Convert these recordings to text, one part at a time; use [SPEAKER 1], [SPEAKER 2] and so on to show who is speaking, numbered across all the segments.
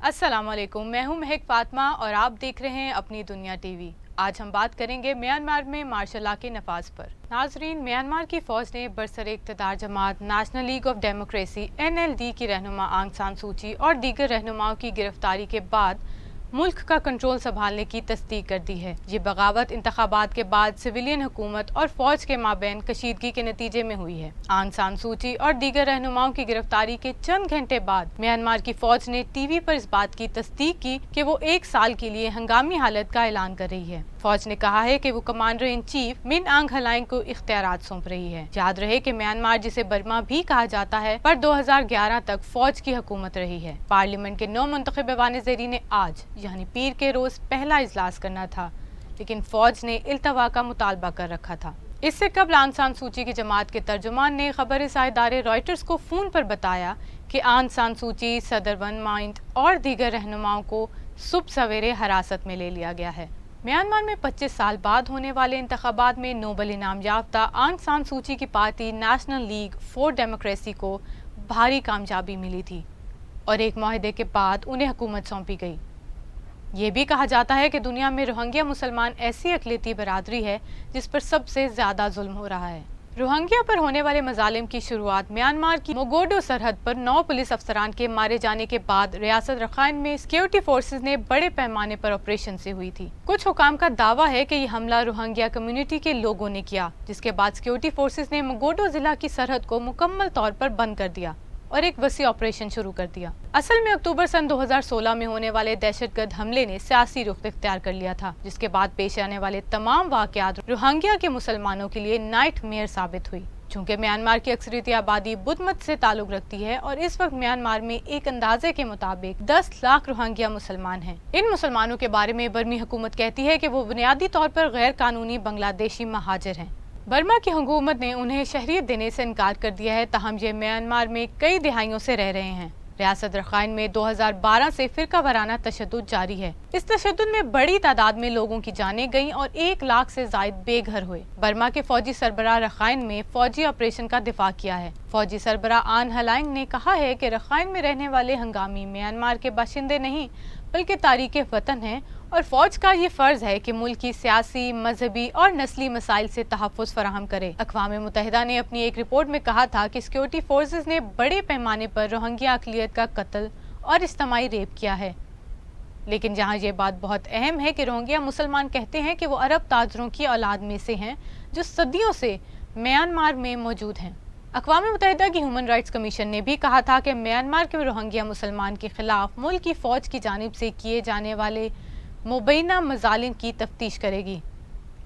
[SPEAKER 1] अस्सलाम वालेकुम, मैं हूं महक फातिमा और आप देख रहे हैं अपनी दुनिया टीवी। आज हम बात करेंगे म्यांमार में मार्शल लॉ के नफाज पर। नाजरीन, म्यांमार की फौज ने बरसरे इक़्तिदार जमात National League of Democracy (NLD) की रहनुमा आंग सान सूची और दीगर रहनुमाओं की गिरफ्तारी के बाद मुल्क का कंट्रोल संभालने की तस्दीक कर दी है। ये बगावत इंतखाबात के बाद सिविलियन हुकूमत और फौज के माबैन कशीदगी के नतीजे में हुई है। आंग सान सूची और दीगर रहनुमाओं की गिरफ्तारी के चंद घंटे बाद म्यांमार की फौज ने टीवी पर इस बात की तस्दीक की कि वो 1 साल के लिए हंगामी हालत का ऐलान कर रही है। फौज ने कहा है कि वो कमांडर इन चीफ मिन आंग हलाइंग को इख्तियारात सौंप रही है। याद रहे कि म्यांमार, जिसे बर्मा भी कहा जाता है, पर 2011 तक फौज की हुकूमत रही है। पार्लियामेंट के 9 मुंतखब ऐवान ज़ेरी ने आज यानी पीर के रोज पहला इजलास करना था, लेकिन फौज ने इल्तवा का मुतालबा कर रखा था। इससे कबल आंग सान सूची की जमात के तर्जुमान ने खबर रसां इदारे रॉयटर्स को फोन पर बताया कि आंग सान सूची, सदर वन माइंट और दीगर रहनुमाओं को सुबह सवेरे हिरासत में ले लिया गया है। म्यांमार में 25 साल बाद होने वाले इंतखाबात में नोबल इनाम याफ्ता आंग सान सूची की party national league for democracy को भारी कामयाबी मिली थी और एक मुआहदे के बाद उन्हें हुकूमत सौंपी गई। ये भी कहा जाता है कि दुनिया में रोहिंग्या मुसलमान ऐसी अक़लियती बरादरी है जिस पर सबसे ज़्यादा जुल्म हो रहा है। रोहिंग्या पर होने वाले मजालिम की शुरुआत म्यांमार की मोगोडो सरहद पर 9 पुलिस अफसरान के मारे जाने के बाद रियासत रखाइन में सिक्योरिटी फोर्सेस ने बड़े पैमाने पर ऑपरेशन से हुई थी। कुछ हुकाम का दावा है कि ये हमला रोहिंग्या कम्युनिटी के लोगों ने किया, जिसके बाद सिक्योरिटी फोर्सेस ने मोगोडो जिला की सरहद को मुकम्मल तौर पर बंद कर दिया और एक वसी ऑपरेशन शुरू कर दिया। असल में अक्टूबर सन 2016 में होने वाले दहशतगर्द हमले ने सियासी रुख इख्तियार कर लिया था, जिसके बाद पेश आने वाले तमाम वाक़यात रोहिंग्या के मुसलमानों के लिए नाइटमेयर साबित हुई। चूँकि म्यांमार की अक्सरियती आबादी बुद्ध मत से ताल्लुक रखती है और इस वक्त म्यांमार में एक अंदाजे के मुताबिक 10 लाख रोहिंग्या मुसलमान हैं। इन मुसलमानों के बारे में बर्मी हुकूमत कहती है कि वो बुनियादी तौर पर गैर कानूनी बांग्लादेशी महाजिर हैं। बर्मा की हुकूमत ने उन्हें शहरियत देने से इनकार कर दिया है, ताहम ये म्यांमार में कई दिहाइयों से रह रहे हैं। रियासत रखाइन में 2012 से फिरका वाराना तशद्दुद जारी है। इस तशद्दुद में बड़ी तादाद में लोगों की जानें गईं और 1 लाख से जायद बेघर हुए। बर्मा के फौजी सरबराह रखाइन में फौजी ऑपरेशन का दिफा किया है। फौजी सरबराह आन हलाइंग ने कहा है कि रखाइन में रहने वाले हंगामी म्यांमार के बाशिंदे नहीं बल्कि तारीके वतन हैं और फौज का ये फर्ज है कि मुल्क की सियासी, मजहबी और नस्ली मसाइल से तहफ़्फ़ुज़ फराहम करे। अक़वाम मुत्तहिदा ने अपनी एक रिपोर्ट में कहा था कि सिक्योरिटी फोर्सेस ने बड़े पैमाने पर रोहिंग्या अक़लियत का कत्ल और इज्तिमाई रेप किया है। लेकिन जहाँ ये बात बहुत अहम है कि रोहिंग्या मुसलमान कहते हैं कि वो अरब ताजरों की औलाद में से हैं जो सदियों से म्यांमार में मौजूद हैं। अक़वाम मुत्तहिदा की ह्यूमन राइट्स कमीशन ने भी कहा था कि म्यांमार के रोहिंग्या मुसलमान के खिलाफ मुल्क की फ़ौज की जानिब से किए जाने वाले मुबैना मजालिम की तफ्तीश करेगी।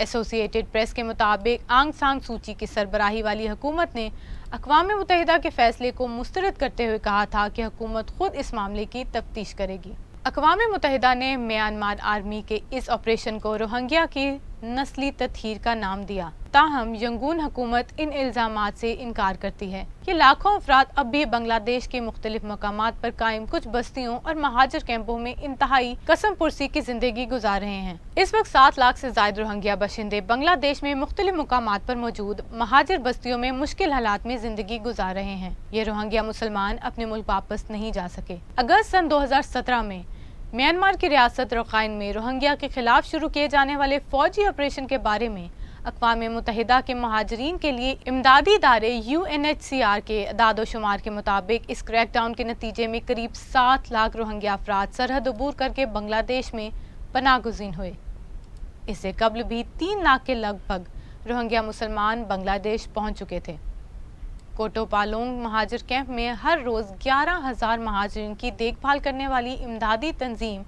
[SPEAKER 1] एसोसिएटेड प्रेस के मुताबिक आंग सान सूची की सरबराही वाली हुकूमत ने अक़वाम मुत्तहिदा के फैसले को मुस्तरद करते हुए कहा था कि हुकूमत खुद इस मामले की तफ्तीश करेगी। अक़वाम मुत्तहिदा ने म्यांमार आर्मी के इस ऑपरेशन को रोहिंग्या की नस्ली तत्हीर का नाम दिया, ताहम यंगून हुकूमत इन इल्ज़ामात से इनकार करती है कि लाखों अफराद अब भी बांग्लादेश के मुख्तलिफ मकामात पर कायम कुछ बस्तियों और महाजिर कैंपों में इंतहाई कसम पुरसी की जिंदगी गुजार रहे हैं। इस वक्त 7 लाख से ज्यादा रोहिंग्या बाशिंदे बांग्लादेश में मुख्तलिफ मकामात पर मौजूद महाजिर बस्तियों में मुश्किल हालात में जिंदगी गुजार रहे हैं। ये रोहिंग्या मुसलमान अपने मुल्क वापस नहीं जा सके। अगस्त सन 2017 में म्यांमार की रियासत रखाइन में रोहिंग्या के खिलाफ शुरू किए जाने वाले फौजी ऑपरेशन के बारे में अक़वाम मुत्तहिदा के महाजरीन के लिए इमदादी इदारे UNHCR के अदाद-ओ-शुमार के मुताबिक इस क्रैकडाउन के नतीजे में करीब 7 लाख रोहिंग्या अफराद सरहद अबूर करके बांग्लादेश में पनाह गुज़ीर हुए। इससे कबल भी 3 लाख के लगभग रोहिंग्या मुसलमान बांग्लादेश पहुँच चुके थे। कोटो पालोंग महाजिर कैंप में हर रोज़ 11,000 महाजिरीन की देखभाल करने वाली इमदादी तंजीम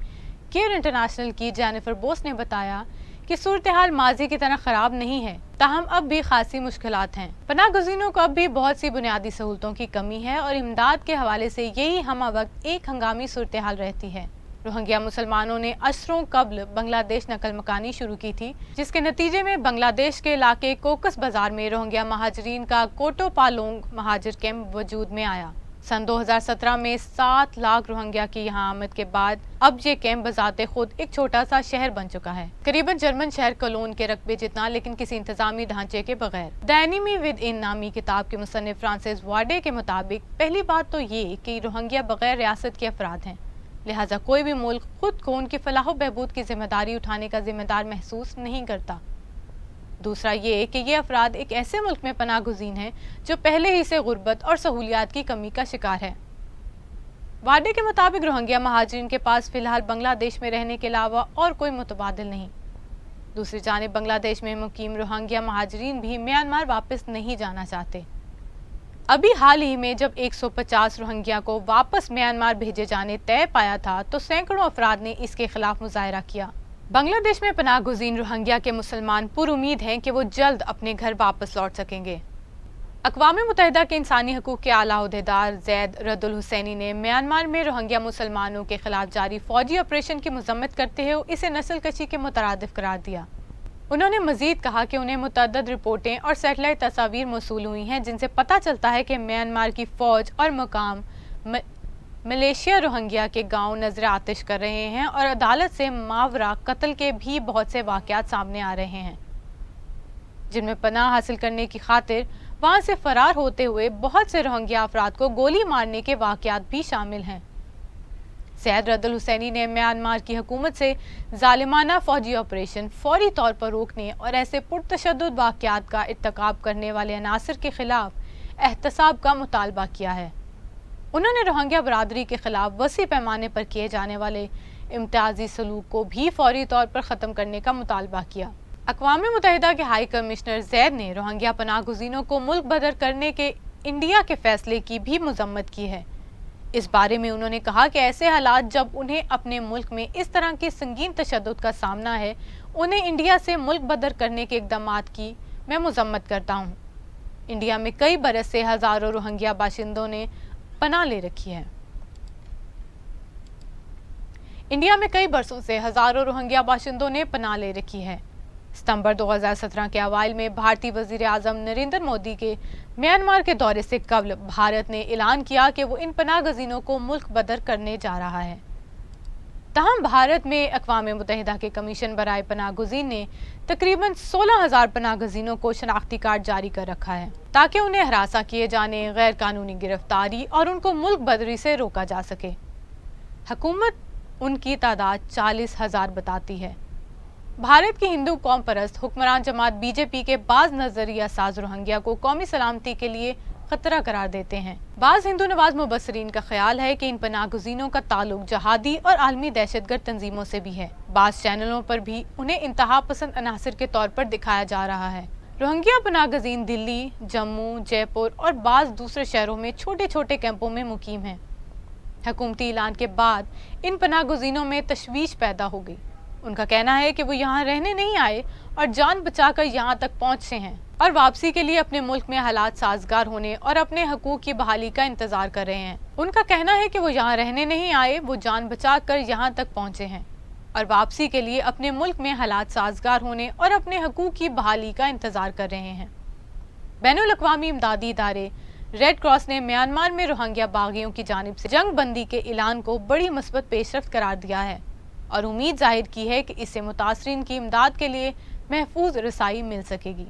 [SPEAKER 1] केयर इंटरनेशनल की जेनिफर बोस ने बताया कि सूरत हाल माजी की तरह ख़राब नहीं है, ताहम अब भी खासी मुश्किलात हैं। पनाह गुज़ीरों को अब भी बहुत सी बुनियादी सहूलतों की कमी है और इमदाद के हवाले से यही हम वक्त एक हंगामी सूरत हाल रहती है। रोहिंग्या मुसलमानों ने अशरों कबल बांग्लादेश नकल मकानी शुरू की थी, जिसके नतीजे में बांग्लादेश के इलाके कोकस बाजार में रोहिंग्या महाजरीन का कोटो पालोंग महाजिर कैंप वजूद में आया। सन 2017 में 7 लाख रोहिंग्या की यहाँ आमद के बाद अब ये कैंप बजाते खुद एक छोटा सा शहर बन चुका है, करीबन जर्मन शहर कोलोन के रकबे जितना, लेकिन किसी इंतजामी ढांचे के बगैर। द एनिमी विद इन नामी किताब के मुसन्निफ फ्रांसिस वार्डे के मुताबिक पहली बात तो ये कि रोहिंग्या बगैर रियासत के अफराद हैं। लिहाजा कोई भी मुल्क खुद को उनकी फलाह व बहबूद की जिम्मेदारी उठाने का जिम्मेदार महसूस नहीं करता। दूसरा ये कि ये अफराद एक ऐसे मुल्क में पनाह गुज़ीन हैं जो पहले ही से गुर्बत और सहूलियात की कमी का शिकार है। वादे के मुताबिक रोहिंग्या महाजरीन के पास फिलहाल बांग्लादेश में रहने के अलावा और कोई मुतबादिल नहीं। दूसरी जानिब बांग्लादेश में मुकीम रोहिंग्या महाजरीन भी म्यांमार वापस नहीं जाना चाहते। अभी हाल ही में जब 150 रोहिंग्या को वापस म्यांमार भेजे जाने तय पाया था तो सैकड़ों अफराद ने इसके खिलाफ मुजाहरा किया। बांग्लादेश में पनाह गुज़ीन रोहिंग्या के मुसलमान पुरुमीद हैं कि वो जल्द अपने घर वापस लौट सकेंगे। अक़वाम मुत्तहिदा के इंसानी हकूक़ के आला अहदेदार ज़ैद रद अल हुसैनी ने म्यांमार में रोहिंग्या मुसलमानों के खिलाफ जारी फौजी ऑपरेशन की मज़म्मत करते हुए इसे नस्ल कशी के मुतरादिफ करार दिया। उन्होंने मज़ीद कहा कि उन्हें मुतअद्दिद रिपोर्टें और सैटेलाइट तस्वीर मौसूल हुई हैं जिनसे पता चलता है कि म्यांमार की फ़ौज और मुकाम मलेशिया रोहिंग्या के गांव नजर आतिश कर रहे हैं और अदालत से मावरा कत्ल के भी बहुत से वाक़यात सामने आ रहे हैं, जिनमें पनाह हासिल करने की खातिर वहां से फरार होते हुए बहुत से रोहिंग्या अफराद को गोली मारने के वाक़यात भी शामिल हैं। ज़ैद रद अल हुसैनी ने म्यांमार की हुकूमत से ज़ालिमाना फ़ौजी ऑपरेशन फौरी तौर पर रोकने और ऐसे पुरतशद्दुद वाक़यात का इर्तिकाब करने वाले अनासर के खिलाफ एहतसाब का मुतालबा किया है। उन्होंने रोहिंग्या बरादरी के खिलाफ वसी पैमाने पर किए जाने वाले इम्तियाजी सलूक को भी फौरी तौर पर ख़त्म करने का मुतालबा किया। अक़वाम मुत्तहिदा के हाई कमिश्नर ज़ैद ने रोहिंग्या पनाह गुज़ीनों को मुल्क बदर करने के इंडिया के फैसले की भी मज़म्मत की है। इस बारे में उन्होंने कहा कि ऐसे हालात जब उन्हें अपने मुल्क में इस तरह के संगीन तशद्दुद का सामना है, उन्हें इंडिया से मुल्क बदर करने के इक़दामात की मैं मज़म्मत करता हूँ। इंडिया में कई बरस से हज़ारों रोहिंग्या बाशिंदों ने पनाह ले रखी है। इंडिया में कई बरसों से हज़ारों रोहिंग्या बाशिंदों ने पनाह ले रखी है। सितंबर 2017 के अवाइल में भारतीय वज़ीर आज़म नरेंद्र मोदी के म्यांमार के दौरे से कबल भारत ने ऐलान किया कि वो इन पनाह गज़ीनों को मुल्क बदर करने जा रहा है। तहम भारत में अक़वाम मुत्तहिदा के कमीशन बराए पनाह गुज़ीन ने तकरीबन 16,000 पनाह गज़ीनों को शनाख्ती कार्ड जारी कर रखा है ताकि उन्हें हरासा किए जाने, गैर कानूनी गिरफ्तारी और उनको मुल्क बदरी से रोका जा सके। हुकूमत उनकी तादाद 40,000 बताती है। भारत की हिंदू कौम परस्त हुक्मरान जमात बीजेपी के बाज़ नजरिया साज रोहिंग्या को कौमी सलामती के लिए खतरा करार देते हैं। बाज़ हिंदू नवाज मुबसरीन का ख्याल है कि इन पनाह गुज़ीनों का ताल्लुक जहादी और आलमी दहशतगर्द तंजीमों से भी है। बाज़ चैनलों पर भी उन्हें इंतहा पसंद अनासर के तौर पर दिखाया जा रहा है। रोहिंग्या पनाह गज़ीन दिल्ली, जम्मू, जयपुर और बाज़ दूसरे शहरों में छोटे छोटे कैंपों में मुकीम हैं। हुकूमती ऐलान के बाद इन पनाह गुज़ीनों में तशवीश पैदा हो गई। उनका कहना है कि वो यहाँ रहने नहीं आए और जान बचाकर यहाँ तक पहुँचे हैं और वापसी के लिए अपने मुल्क में हालात साजगार होने और अपने हकूक की बहाली का इंतजार कर रहे हैं। उनका कहना है कि वो यहाँ रहने नहीं आए, वो जान बचाकर यहाँ तक पहुँचे हैं और वापसी के लिए अपने मुल्क में हालात साजगार होने और अपने हकूक की बहाली का इंतजार कर रहे हैं। बैनुल अक़वामी इमदादी इदारे रेड क्रॉस ने म्यांमार में रोहिंग्या बागियों की जानिब से जंग बंदी के ऐलान को बड़ी मुस्बत पेशरफ्त करार दिया है और उम्मीद जाहिर की है कि इससे मुतासरीन की इमदाद के लिए महफूज रसाई मिल सकेगी।